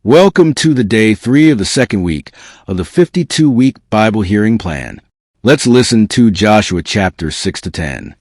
Welcome to the day 3 of the second week of the 52-week Bible hearing plan. Let's listen to Joshua chapters 6 to 10.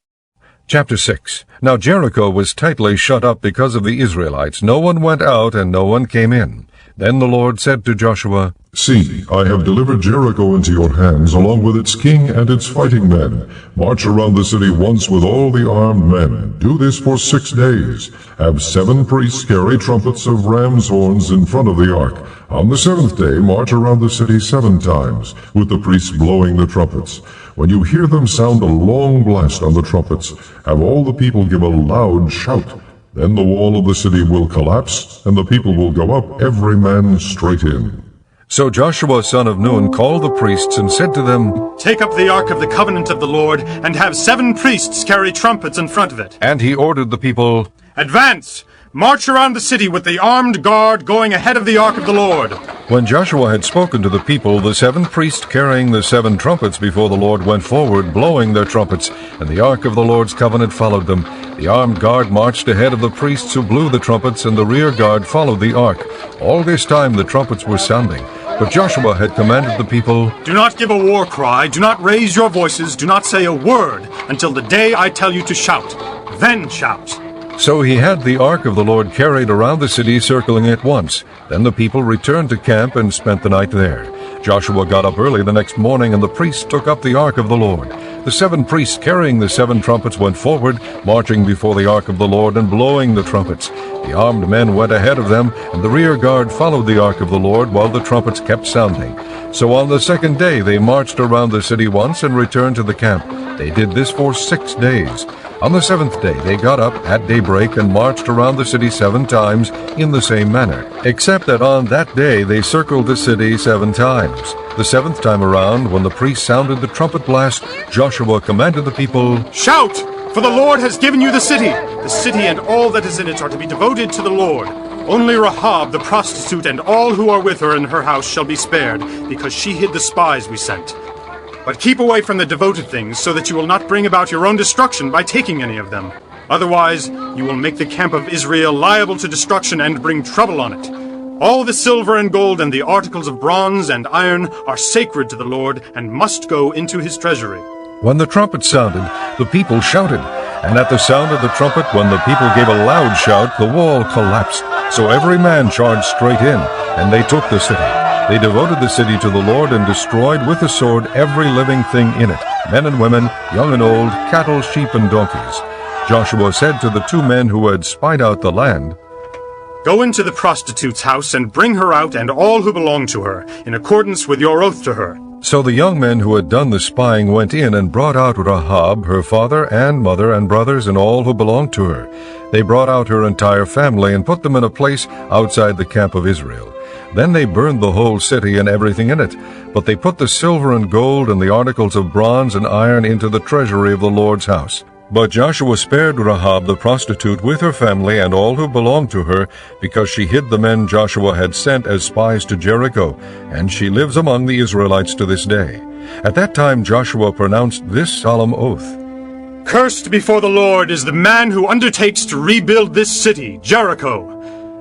Chapter 6. Now Jericho was tightly shut up because of the Israelites. No one went out and no one came in. Then the Lord said to Joshua, See, I have delivered Jericho into your hands, along with its king and its fighting men. March around the city once with all the armed men. Do this for 6 days. Have 7 priests carry trumpets of ram's horns in front of the ark. On the 7th day, march around the city 7 times, with the priests blowing the trumpets. When you hear them sound a long blast on the trumpets, have all the people give a loud shout. Then the wall of the city will collapse, and the people will go up, every man straight in. So Joshua son of Nun called the priests and said to them, Take up the ark of the covenant of the Lord, and have 7 priests carry trumpets in front of it. And he ordered the people, Advance! March around the city with the armed guard going ahead of the ark of the Lord. When Joshua had spoken to the people, the 7 priests carrying the 7 trumpets before the Lord went forward, blowing their trumpets, and the ark of the Lord's covenant followed them. The armed guard marched ahead of the priests who blew the trumpets, and the rear guard followed the ark. All this time the trumpets were sounding. But Joshua had commanded the people, Do not give a war cry, do not raise your voices, do not say a word, until the day I tell you to shout. Then shout. So he had the ark of the Lord carried around the city, circling it once. Then the people returned to camp and spent the night there. Joshua got up early the next morning, and the priests took up the ark of the Lord. The 7 priests carrying the 7 trumpets went forward, marching before the ark of the Lord and blowing the trumpets. The armed men went ahead of them, and the rear guard followed the ark of the Lord while the trumpets kept sounding. So on the 2nd day they marched around the city once and returned to the camp. They did this for 6 days. On the 7th day they got up at daybreak and marched around the city 7 times in the same manner, except that on that day they circled the city 7 times. The 7th time around, when the priest sounded the trumpet blast, Joshua commanded the people, Shout! For the Lord has given you the city. The city and all that is in it are to be devoted to the Lord. Only Rahab the prostitute and all who are with her in her house shall be spared, because she hid the spies we sent. But keep away from the devoted things, so that you will not bring about your own destruction by taking any of them. Otherwise, you will make the camp of Israel liable to destruction and bring trouble on it. All the silver and gold and the articles of bronze and iron are sacred to the Lord and must go into his treasury. When the trumpet sounded, the people shouted. And at the sound of the trumpet, when the people gave a loud shout, the wall collapsed. So every man charged straight in, and they took the city. They devoted the city to the Lord and destroyed with the sword every living thing in it, men and women, young and old, cattle, sheep, and donkeys. Joshua said to the 2 men who had spied out the land, Go into the prostitute's house and bring her out and all who belong to her, in accordance with your oath to her. So the young men who had done the spying went in and brought out Rahab, her father and mother and brothers and all who belonged to her. They brought out her entire family and put them in a place outside the camp of Israel. Then they burned the whole city and everything in it. But they put the silver and gold and the articles of bronze and iron into the treasury of the Lord's house. But Joshua spared Rahab the prostitute with her family and all who belonged to her, because she hid the men Joshua had sent as spies to Jericho, and she lives among the Israelites to this day. At that time Joshua pronounced this solemn oath, Cursed before the Lord is the man who undertakes to rebuild this city, Jericho.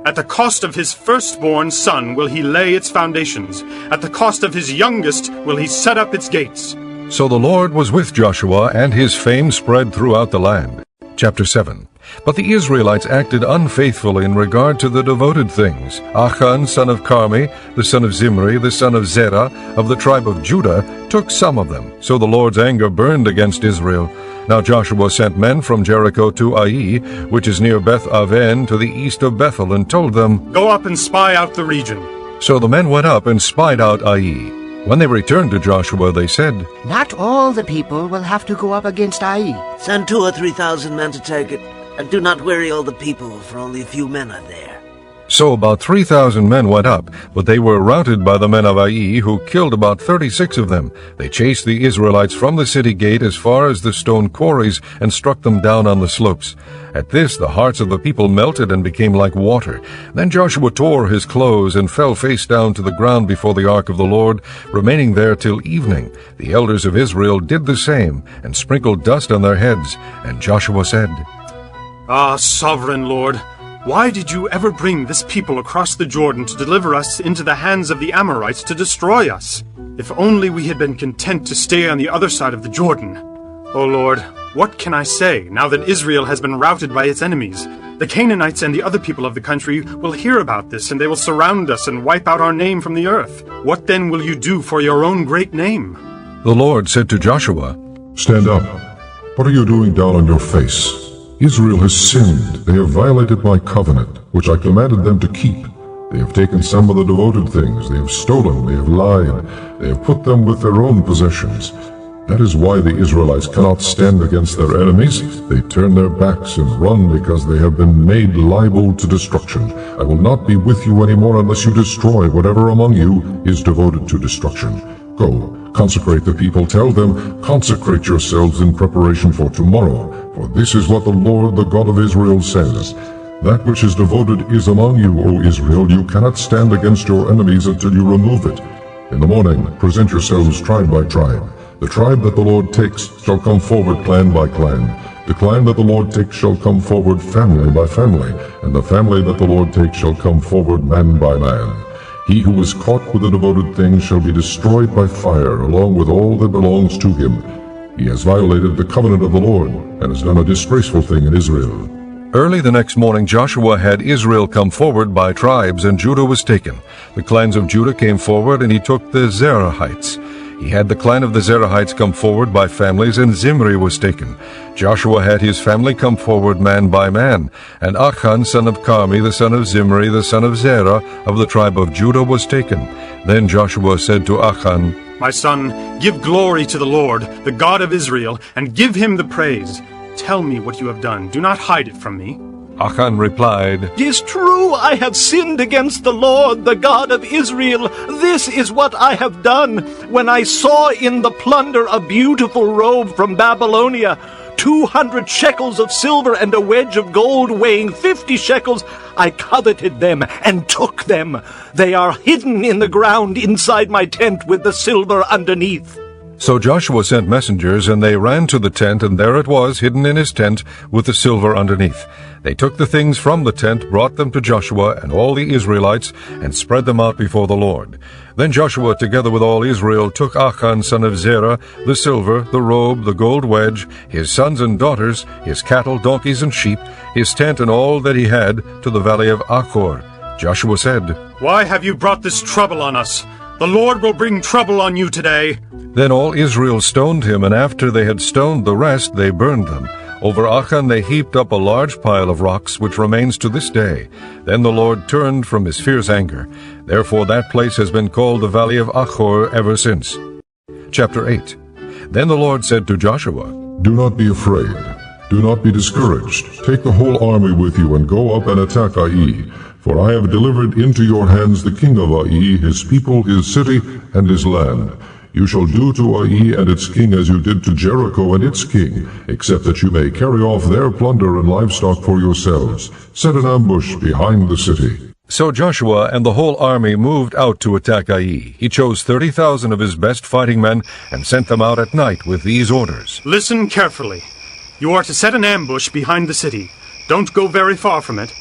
At the cost of his firstborn son will he lay its foundations. At the cost of his youngest will he set up its gates. So the Lord was with Joshua, and his fame spread throughout the land. Chapter 7. But the Israelites acted unfaithfully in regard to the devoted things. Achan, son of Carmi, the son of Zimri, the son of Zerah, of the tribe of Judah, took some of them. So the Lord's anger burned against Israel. Now Joshua sent men from Jericho to Ai, which is near Beth-aven, to the east of Bethel, and told them, Go up and spy out the region. So the men went up and spied out Ai. When they returned to Joshua, they said, Not all the people will have to go up against Ai. Send 2,000 or 3,000 men to take it, and do not weary all the people, for only a few men are there. So about 3,000 men went up, but they were routed by the men of Ai, who killed about 36 of them. They chased the Israelites from the city gate as far as the stone quarries and struck them down on the slopes. At this the hearts of the people melted and became like water. Then Joshua tore his clothes and fell face down to the ground before the ark of the Lord, remaining there till evening. The elders of Israel did the same, and sprinkled dust on their heads. And Joshua said, Ah, sovereign Lord, Why did you ever bring this people across the Jordan to deliver us into the hands of the Amorites to destroy us? If only we had been content to stay on the other side of the Jordan. O Lord, what can I say now that Israel has been routed by its enemies? The Canaanites and the other people of the country will hear about this, and they will surround us and wipe out our name from the earth. What then will you do for your own great name? The Lord said to Joshua, Stand up. What are you doing down on your face? Israel has sinned. They have violated my covenant, which I commanded them to keep. They have taken some of the devoted things. They have stolen. They have lied. They have put them with their own possessions. That is why the Israelites cannot stand against their enemies. They turn their backs and run because they have been made liable to destruction. I will not be with you anymore unless you destroy whatever among you is devoted to destruction. Go, consecrate the people. Tell them, consecrate yourselves in preparation for tomorrow. For this is what the Lord, the God of Israel, says. That which is devoted is among you, O Israel. You cannot stand against your enemies until you remove it. In the morning, present yourselves tribe by tribe. The tribe that the Lord takes shall come forward clan by clan. The clan that the Lord takes shall come forward family by family. And the family that the Lord takes shall come forward man by man. He who is caught with the devoted thing shall be destroyed by fire, along with all that belongs to him. He has violated the covenant of the Lord, and has done a disgraceful thing in Israel. Early the next morning Joshua had Israel come forward by tribes, and Judah was taken. The clans of Judah came forward, and he took the Zerahites. He had the clan of the Zerahites come forward by families, and Zimri was taken. Joshua had his family come forward man by man, and Achan son of Carmi, the son of Zimri, the son of Zerah, of the tribe of Judah, was taken. Then Joshua said to Achan, My son, give glory to the Lord, the God of Israel, and give him the praise. Tell me what you have done. Do not hide it from me. Achan replied, It is true, I have sinned against the Lord, the God of Israel. This is what I have done. When I saw in the plunder a beautiful robe from Babylonia, 200 shekels of silver and a wedge of gold weighing 50 shekels, I coveted them and took them. They are hidden in the ground inside my tent with the silver underneath. So Joshua sent messengers, and they ran to the tent, and there it was, hidden in his tent, with the silver underneath. They took the things from the tent, brought them to Joshua and all the Israelites, and spread them out before the Lord. Then Joshua, together with all Israel, took Achan son of Zerah, the silver, the robe, the gold wedge, his sons and daughters, his cattle, donkeys, and sheep, his tent, and all that he had, to the valley of Achor. Joshua said, Why have you brought this trouble on us? The Lord will bring trouble on you today. Then all Israel stoned him, and after they had stoned the rest, they burned them. Over Achan they heaped up a large pile of rocks, which remains to this day. Then the Lord turned from his fierce anger. Therefore that place has been called the Valley of Achor ever since. Chapter 8. Then the Lord said to Joshua, Do not be afraid. Do not be discouraged. Take the whole army with you and go up and attack Ai. For I have delivered into your hands the king of Ai, his people, his city, and his land. You shall do to Ai and its king as you did to Jericho and its king, except that you may carry off their plunder and livestock for yourselves. Set an ambush behind the city. So Joshua and the whole army moved out to attack Ai. He chose 30,000 of his best fighting men and sent them out at night with these orders. Listen carefully. You are to set an ambush behind the city. Don't go very far from it.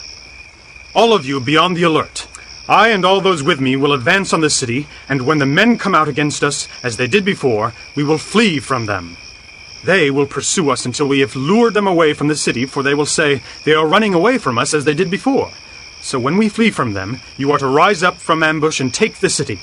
All of you be on the alert. I and all those with me will advance on the city, and when the men come out against us, as they did before, we will flee from them. They will pursue us until we have lured them away from the city, for they will say, They are running away from us as they did before. So when we flee from them, you are to rise up from ambush and take the city.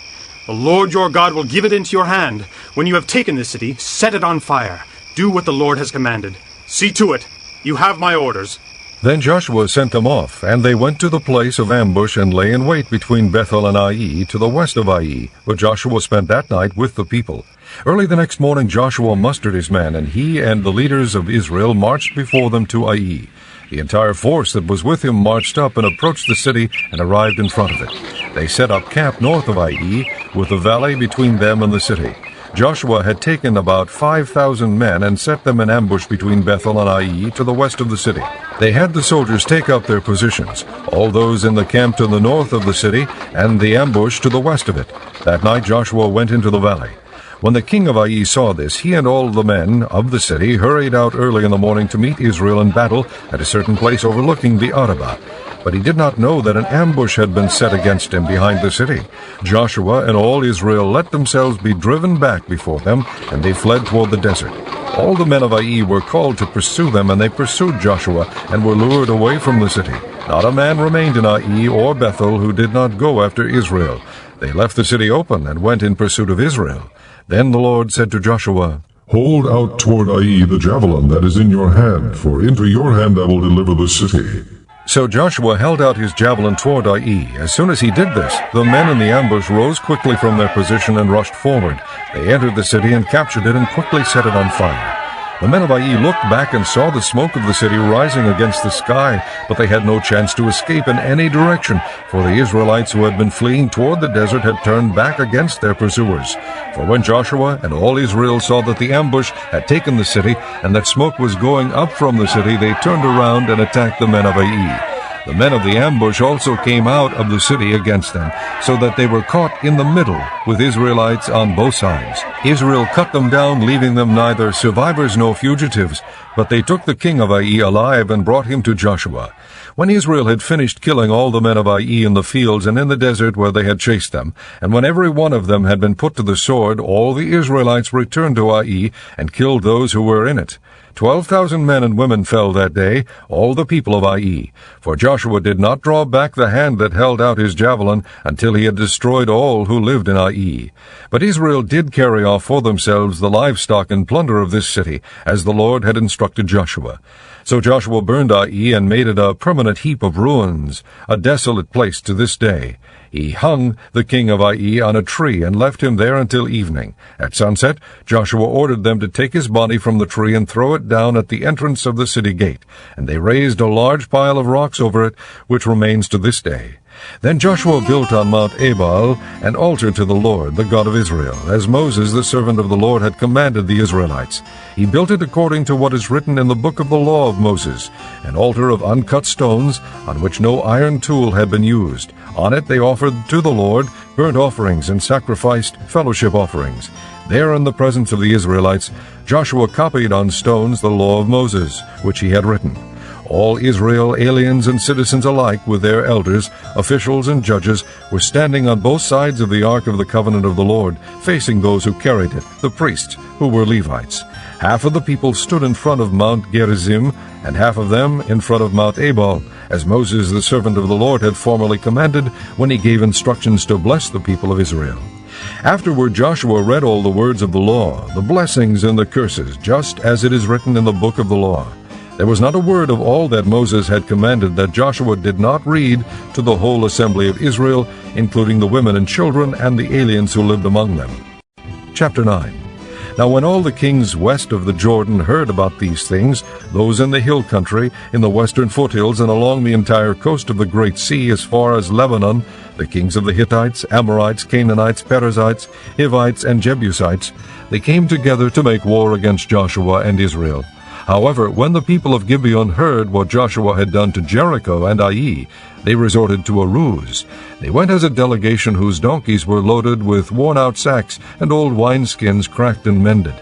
The Lord your God will give it into your hand. When you have taken the city, set it on fire. Do what the Lord has commanded. See to it. You have my orders. Then Joshua sent them off, and they went to the place of ambush and lay in wait between Bethel and Ai, to the west of Ai, where Joshua spent that night with the people. Early the next morning Joshua mustered his men, and he and the leaders of Israel marched before them to Ai. The entire force that was with him marched up and approached the city and arrived in front of it. They set up camp north of Ai, with the valley between them and the city. Joshua had taken about 5,000 men and set them in ambush between Bethel and Ai to the west of the city. They had the soldiers take up their positions, all those in the camp to the north of the city, and the ambush to the west of it. That night Joshua went into the valley. When the king of Ai saw this, he and all the men of the city hurried out early in the morning to meet Israel in battle at a certain place overlooking the Arabah. but he did not know that an ambush had been set against him behind the city. Joshua and all Israel let themselves be driven back before them, and they fled toward the desert. All the men of Ai were called to pursue them, and they pursued Joshua, and were lured away from the city. Not a man remained in Ai or Bethel who did not go after Israel. They left the city open, and went in pursuit of Israel. Then the Lord said to Joshua, Hold out toward Ai the javelin that is in your hand, for into your hand I will deliver the city. So Joshua held out his javelin toward Ai. As soon as he did this, the men in the ambush rose quickly from their position and rushed forward. They entered the city and captured it and quickly set it on fire. The men of Ai looked back and saw the smoke of the city rising against the sky, but they had no chance to escape in any direction, for the Israelites who had been fleeing toward the desert had turned back against their pursuers. For when Joshua and all Israel saw that the ambush had taken the city, and that smoke was going up from the city, they turned around and attacked the men of Ai. The men of the ambush also came out of the city against them, so that they were caught in the middle, with Israelites on both sides. Israel cut them down, leaving them neither survivors nor fugitives, but they took the king of Ai alive and brought him to Joshua. When Israel had finished killing all the men of Ai in the fields and in the desert where they had chased them, and when every one of them had been put to the sword, all the Israelites returned to Ai and killed those who were in it. 12,000 men and women fell that day, all the people of Ai. For Joshua did not draw back the hand that held out his javelin until he had destroyed all who lived in Ai. But Israel did carry off for themselves the livestock and plunder of this city, as the Lord had instructed Joshua. So Joshua burned Ai and made it a permanent heap of ruins, a desolate place to this day. He hung the king of Ai on a tree and left him there until evening. At sunset, Joshua ordered them to take his body from the tree and throw it down at the entrance of the city gate, and they raised a large pile of rocks over it, which remains to this day. Then Joshua built on Mount Ebal an altar to the Lord, the God of Israel, as Moses, the servant of the Lord, had commanded the Israelites. He built it according to what is written in the book of the law of Moses, an altar of uncut stones, on which no iron tool had been used. On it they offered to the Lord burnt offerings and sacrificed fellowship offerings. There in the presence of the Israelites, Joshua copied on stones the law of Moses, which he had written. All Israel, aliens and citizens alike, with their elders, officials, and judges, were standing on both sides of the Ark of the Covenant of the Lord, facing those who carried it, the priests, who were Levites. Half of the people stood in front of Mount Gerizim, and half of them in front of Mount Ebal, as Moses, the servant of the Lord, had formerly commanded when he gave instructions to bless the people of Israel. Afterward Joshua read all the words of the law, the blessings and the curses, just as it is written in the book of the law. There was not a word of all that Moses had commanded that Joshua did not read to the whole assembly of Israel, including the women and children and the aliens who lived among them. Chapter 9. Now when all the kings west of the Jordan heard about these things, those in the hill country, in the western foothills, and along the entire coast of the Great Sea as far as Lebanon, the kings of the Hittites, Amorites, Canaanites, Perizzites, Hivites, and Jebusites, they came together to make war against Joshua and Israel. However, when the people of Gibeon heard what Joshua had done to Jericho and Ai, they resorted to a ruse. They went as a delegation whose donkeys were loaded with worn-out sacks and old wineskins cracked and mended.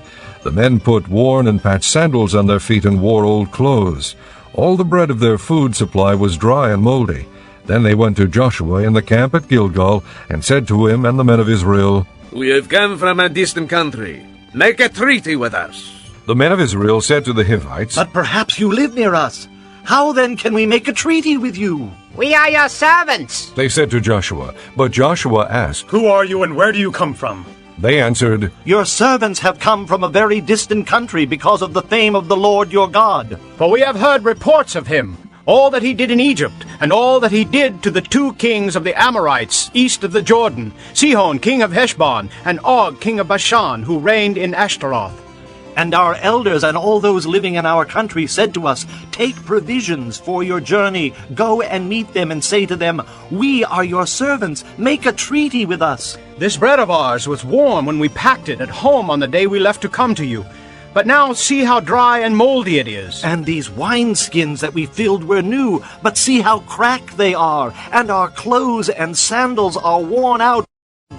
The men put worn and patched sandals on their feet and wore old clothes. All the bread of their food supply was dry and moldy. Then they went to Joshua in the camp at Gilgal and said to him and the men of Israel, "We have come from a distant country. Make a treaty with us." The men of Israel said to the Hivites, "But perhaps you live near us. How then can we make a treaty with you?" We are your servants. They said to Joshua. But Joshua asked, Who are you and where do you come from? They answered, "Your servants have come from a very distant country because of the fame of the Lord your God." For we have heard reports of him, all that he did in Egypt, and all that he did to the 2 kings of the Amorites east of the Jordan, Sihon king of Heshbon, and Og king of Bashan, who reigned in Ashtaroth. And our elders and all those living in our country said to us, "Take provisions for your journey, go and meet them and say to them, 'We are your servants, make a treaty with us.'" This bread of ours was warm when we packed it at home on the day we left to come to you. But now see how dry and moldy it is. And these wineskins that we filled were new, but see how cracked they are, and our clothes and sandals are worn out.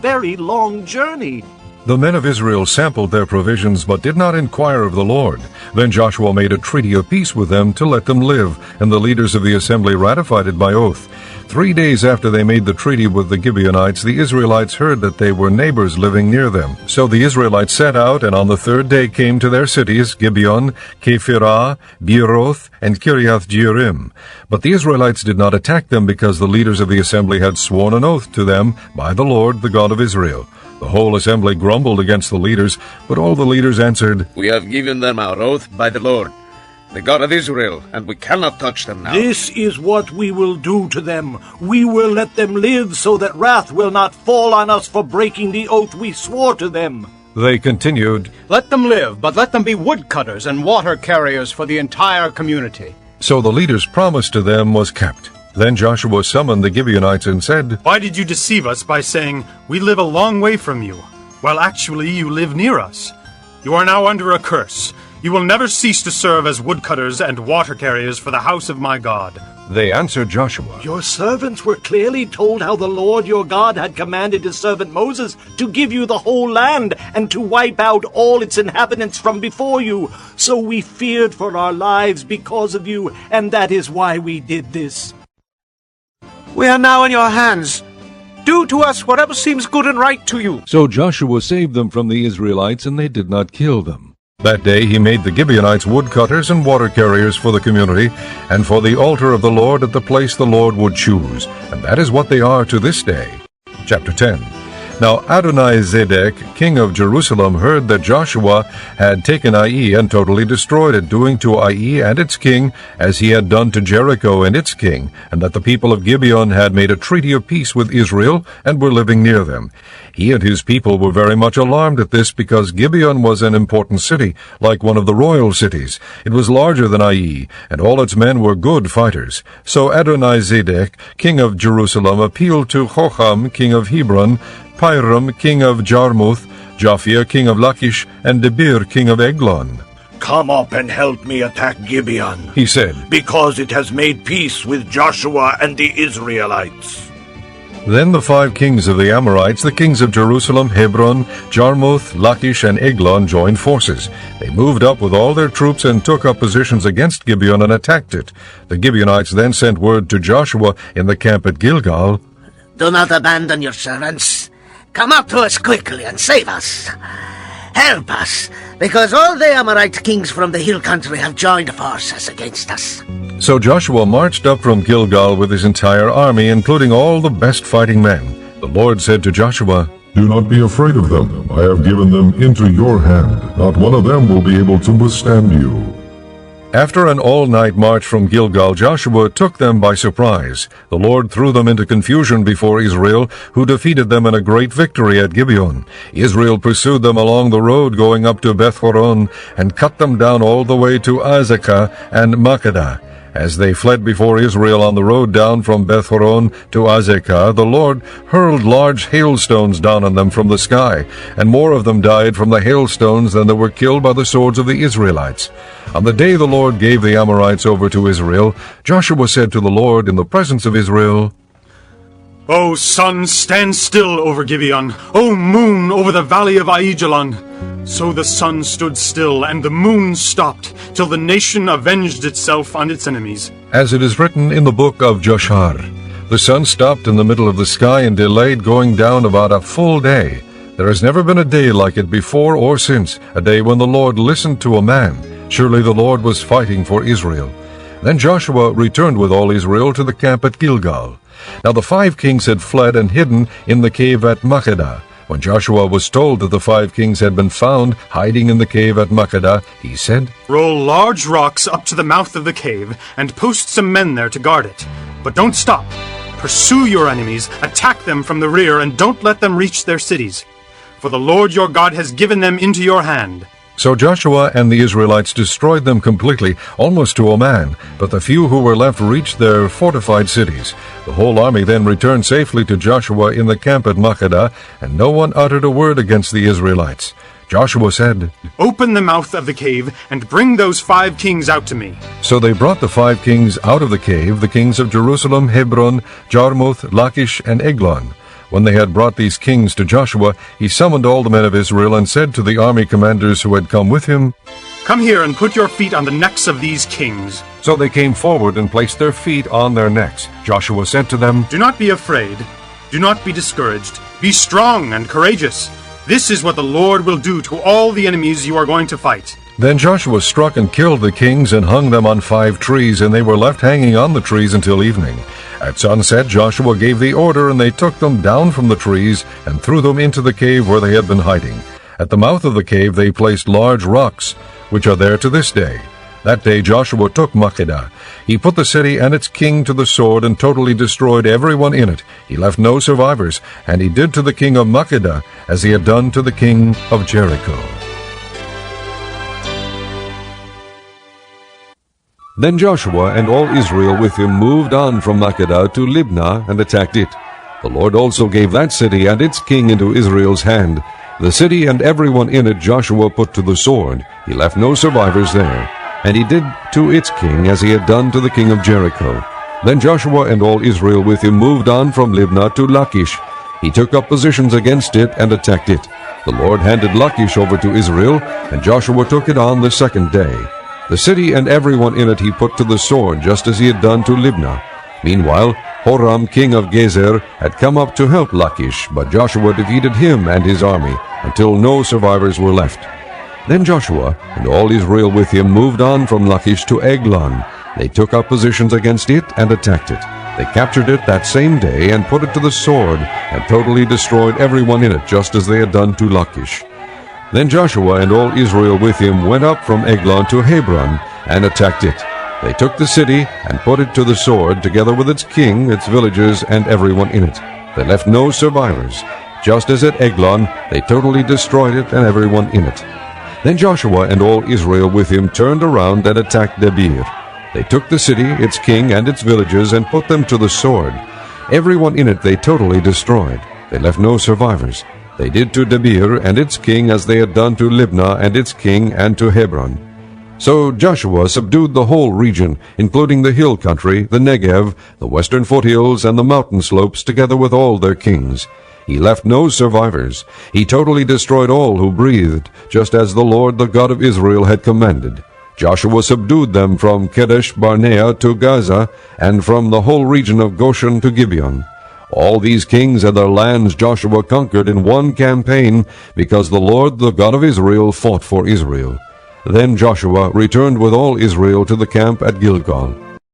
Very long journey. The men of Israel sampled their provisions, but did not inquire of the Lord. Then Joshua made a treaty of peace with them to let them live, and the leaders of the assembly ratified it by oath. 3 days after they made the treaty with the Gibeonites, the Israelites heard that they were neighbors living near them. So the Israelites set out, and on the 3rd day came to their cities, Gibeon, Kephirah, Beeroth, and Kiriath-Jearim. But the Israelites did not attack them, because the leaders of the assembly had sworn an oath to them by the Lord, the God of Israel. The whole assembly grumbled against the leaders, but all the leaders answered, We have given them our oath by the Lord, the God of Israel, and we cannot touch them now. This is what we will do to them. We will let them live, so that wrath will not fall on us for breaking the oath we swore to them. They continued, Let them live, but let them be woodcutters and water carriers for the entire community. So the leaders' promise to them was kept. Then Joshua summoned the Gibeonites and said, Why did you deceive us by saying, We live a long way from you, while actually you live near us? You are now under a curse. You will never cease to serve as woodcutters and water carriers for the house of my God. They answered Joshua, Your servants were clearly told how the Lord your God had commanded his servant Moses to give you the whole land and to wipe out all its inhabitants from before you. So we feared for our lives because of you, and that is why we did this. We are now in your hands. Do to us whatever seems good and right to you. So Joshua saved them from the Israelites, and they did not kill them. That day he made the Gibeonites woodcutters and water carriers for the community, and for the altar of the Lord at the place the Lord would choose. And that is what they are to this day. Chapter 10. Now Adonai-Zedek, king of Jerusalem, heard that Joshua had taken Ai and totally destroyed it, doing to Ai and its king as he had done to Jericho and its king, and that the people of Gibeon had made a treaty of peace with Israel and were living near them. He and his people were very much alarmed at this, because Gibeon was an important city, like one of the royal cities. It was larger than Ai, and all its men were good fighters. So Adonai-Zedek, king of Jerusalem, appealed to Hoham, king of Hebron, Piram, king of Jarmuth, Japhia, king of Lachish, and Debir, king of Eglon. Come up and help me attack Gibeon, He said. because it has made peace with Joshua and the Israelites. Then the 5 kings of the Amorites, the kings of Jerusalem, Hebron, Jarmuth, Lachish, and Eglon, joined forces. They moved up with all their troops and took up positions against Gibeon and attacked it. The Gibeonites then sent word to Joshua in the camp at Gilgal, Do not abandon your servants. Come up to us quickly and save us. Help us, because all the Amorite kings from the hill country have joined forces against us. So Joshua marched up from Gilgal with his entire army, including all the best fighting men. The Lord said to Joshua, Do not be afraid of them. I have given them into your hand. Not one of them will be able to withstand you. After an all-night march from Gilgal, Joshua took them by surprise. The Lord threw them into confusion before Israel, who defeated them in a great victory at Gibeon. Israel pursued them along the road going up to Beth-horon, and cut them down all the way to Azekah and Makkedah. As they fled before Israel on the road down from Beth-horon to Azekah, the Lord hurled large hailstones down on them from the sky, and more of them died from the hailstones than there were killed by the swords of the Israelites. On the day the Lord gave the Amorites over to Israel, Joshua said to the Lord in the presence of Israel, O sun, stand still over Gibeon. O moon, over the valley of Aijalon. So the sun stood still, and the moon stopped, till the nation avenged itself on its enemies. as it is written in the book of Joshar. The sun stopped in the middle of the sky and delayed going down about a full day. There has never been a day like it before or since, a day when the Lord listened to a man. Surely the Lord was fighting for Israel. Then Joshua returned with all Israel to the camp at Gilgal. Now the 5 kings had fled and hidden in the cave at Makkedah. When Joshua was told that the 5 kings had been found hiding in the cave at Makkedah, he said, Roll large rocks up to the mouth of the cave, and post some men there to guard it. But don't stop. Pursue your enemies, attack them from the rear, and don't let them reach their cities. For the Lord your God has given them into your hand. So Joshua and the Israelites destroyed them completely, almost to a man, but the few who were left reached their fortified cities. The whole army then returned safely to Joshua in the camp at Makkedah, and no one uttered a word against the Israelites. Joshua said, Open the mouth of the cave, and bring those 5 kings out to me. So they brought the 5 kings out of the cave, the kings of Jerusalem, Hebron, Jarmuth, Lachish, and Eglon. When they had brought these kings to Joshua, he summoned all the men of Israel and said to the army commanders who had come with him, Come here and put your feet on the necks of these kings. So they came forward and placed their feet on their necks. Joshua said to them, Do not be afraid. Do not be discouraged. Be strong and courageous. This is what the Lord will do to all the enemies you are going to fight. Then Joshua struck and killed the kings and hung them on 5 trees, and they were left hanging on the trees until evening. At sunset Joshua gave the order, and they took them down from the trees and threw them into the cave where they had been hiding. At the mouth of the cave they placed large rocks, which are there to this day. That day Joshua took Makkedah. He put the city and its king to the sword and totally destroyed everyone in it. He left no survivors, and he did to the king of Makkedah as he had done to the king of Jericho. Then Joshua and all Israel with him moved on from Makkedah to Libnah and attacked it. The Lord also gave that city and its king into Israel's hand. The city and everyone in it Joshua put to the sword. He left no survivors there. And he did to its king as he had done to the king of Jericho. Then Joshua and all Israel with him moved on from Libnah to Lachish. He took up positions against it and attacked it. The Lord handed Lachish over to Israel, and Joshua took it on the second day. The city and everyone in it he put to the sword, just as he had done to Libnah. Meanwhile, Horam king of Gezer had come up to help Lachish, but Joshua defeated him and his army, until no survivors were left. Then Joshua and all Israel with him moved on from Lachish to Eglon. They took up positions against it and attacked it. They captured it that same day and put it to the sword, and totally destroyed everyone in it, just as they had done to Lachish. Then Joshua and all Israel with him went up from Eglon to Hebron and attacked it. They took the city and put it to the sword, together with its king, its villages, and everyone in it. They left no survivors. Just as at Eglon, they totally destroyed it and everyone in it. Then Joshua and all Israel with him turned around and attacked Debir. They took the city, its king, and its villages, and put them to the sword. Everyone in it they totally destroyed. They left no survivors. They did to Debir and its king as they had done to Libnah and its king and to Hebron. So Joshua subdued the whole region, including the hill country, the Negev, the western foothills, and the mountain slopes, together with all their kings. He left no survivors. He totally destroyed all who breathed, just as the Lord, the God of Israel, had commanded. Joshua subdued them from Kadesh Barnea to Gaza, and from the whole region of Goshen to Gibeon. All these kings and their lands Joshua conquered in one campaign, because the Lord, the God of Israel, fought for Israel. Then Joshua returned with all Israel to the camp at Gilgal.